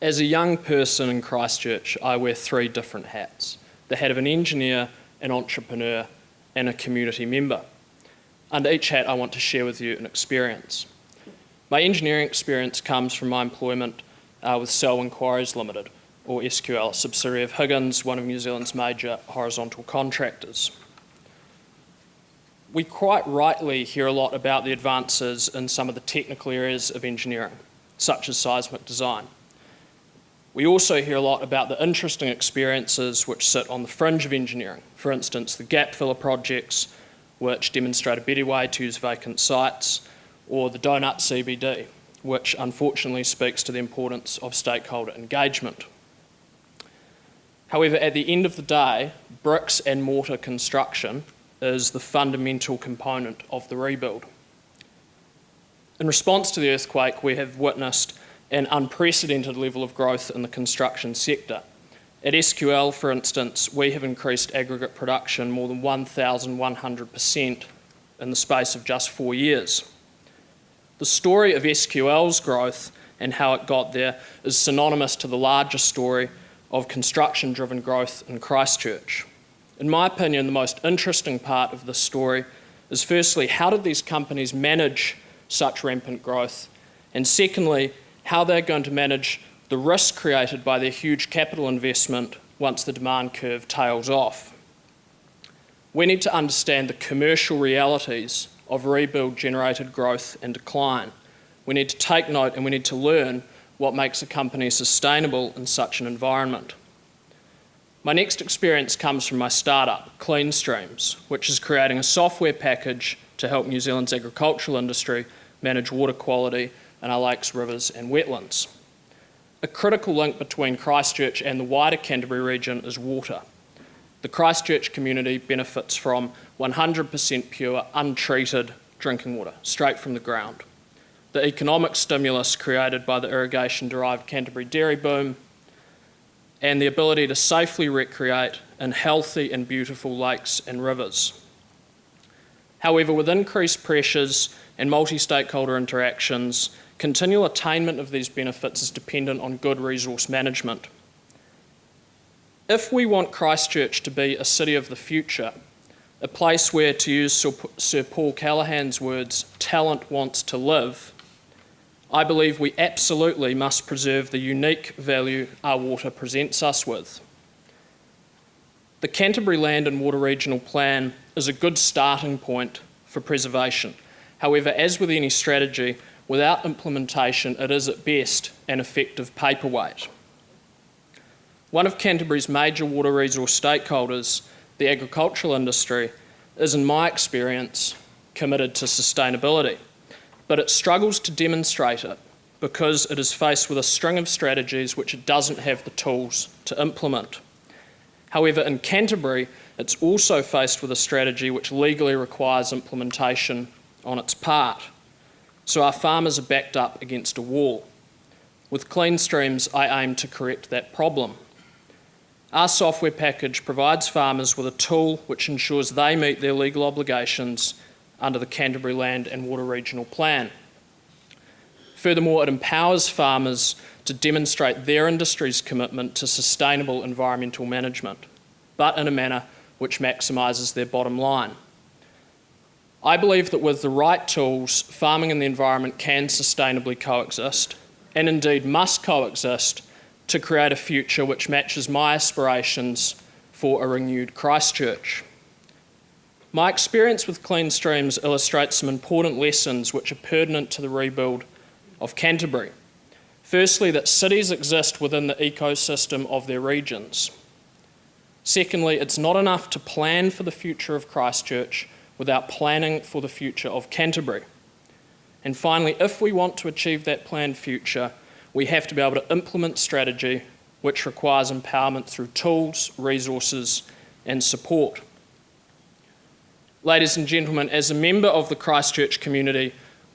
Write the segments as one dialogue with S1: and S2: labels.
S1: As a young person in Christchurch, I wear three different hats: the hat of an engineer, an entrepreneur, and a community member. Under each hat, I want to share with you an experience. My engineering experience comes from my employment with Selwyn Quarries Limited, or SQL, a subsidiary of Higgins, one of New Zealand's major horizontal contractors. We quite rightly hear a lot about the advances in some of the technical areas of engineering, such as seismic design. We also hear a lot about the interesting experiences which sit on the fringe of engineering. For instance, the gap filler projects, which demonstrate a better way to use vacant sites, or the Donut CBD, which unfortunately speaks to the importance of stakeholder engagement. However, at the end of the day, bricks and mortar construction is the fundamental component of the rebuild. In response to the earthquake, we have witnessed an unprecedented level of growth in the construction sector. At SQL, for instance, we have increased aggregate production more than 1,100% in the space of just 4 years. The story of SQL's growth and how it got there is synonymous to the larger story of construction-driven growth in Christchurch. In my opinion, the most interesting part of this story is firstly, how did these companies manage such rampant growth? And secondly, how they're going to manage the risk created by their huge capital investment once the demand curve tails off. We need to understand the commercial realities of rebuild-generated growth and decline. We need to take note and we need to learn what makes a company sustainable in such an environment. My next experience comes from my startup, Clean Streams, which is creating a software package to help New Zealand's agricultural industry manage water quality in our lakes, rivers and wetlands. A critical link between Christchurch and the wider Canterbury region is water. The Christchurch community benefits from 100% pure, untreated drinking water, straight from the ground. The economic stimulus created by the irrigation-derived Canterbury dairy boom, and the ability to safely recreate in healthy and beautiful lakes and rivers. However, with increased pressures and multi-stakeholder interactions, continual attainment of these benefits is dependent on good resource management. If we want Christchurch to be a city of the future, a place where, to use Sir Paul Callaghan's words, talent wants to live, I believe we absolutely must preserve the unique value our water presents us with. The Canterbury Land and Water Regional Plan is a good starting point for preservation. However, as with any strategy, without implementation, it is at best an effective paperweight. One of Canterbury's major water resource stakeholders, the agricultural industry, is, in my experience, committed to sustainability, but it struggles to demonstrate it because it is faced with a string of strategies which it doesn't have the tools to implement. However, in Canterbury, it's also faced with a strategy which legally requires implementation on its part. So our farmers are backed up against a wall. With Clean Streams, I aim to correct that problem. Our software package provides farmers with a tool which ensures they meet their legal obligations under the Canterbury Land and Water Regional Plan. Furthermore, it empowers farmers to demonstrate their industry's commitment to sustainable environmental management, but in a manner which maximises their bottom line. I believe that with the right tools, farming and the environment can sustainably coexist, and indeed must coexist, to create a future which matches my aspirations for a renewed Christchurch. My experience with Clean Streams illustrates some important lessons which are pertinent to the rebuild of Canterbury. Firstly, that cities exist within the ecosystem of their regions. Secondly, it's not enough to plan for the future of Christchurch without planning for the future of Canterbury. And finally, if we want to achieve that planned future, we have to be able to implement strategy which requires empowerment through tools, resources, and support. Ladies and gentlemen, as a member of the Christchurch community,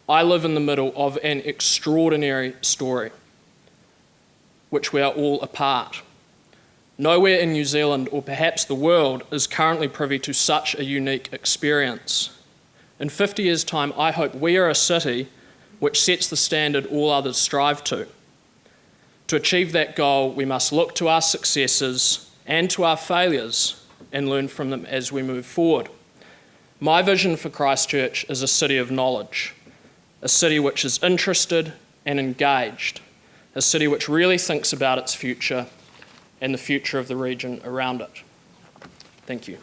S1: I live in the middle of an extraordinary story, which we are all a part. Nowhere in New Zealand, or perhaps the world, is currently privy to such a unique experience. In 50 years' time, I hope we are a city which sets the standard all others strive to. To achieve that goal, we must look to our successes and to our failures and learn from them as we move forward. My vision for Christchurch is a city of knowledge, a city which is interested and engaged, a city which really thinks about its future and the future of the region around it. Thank you.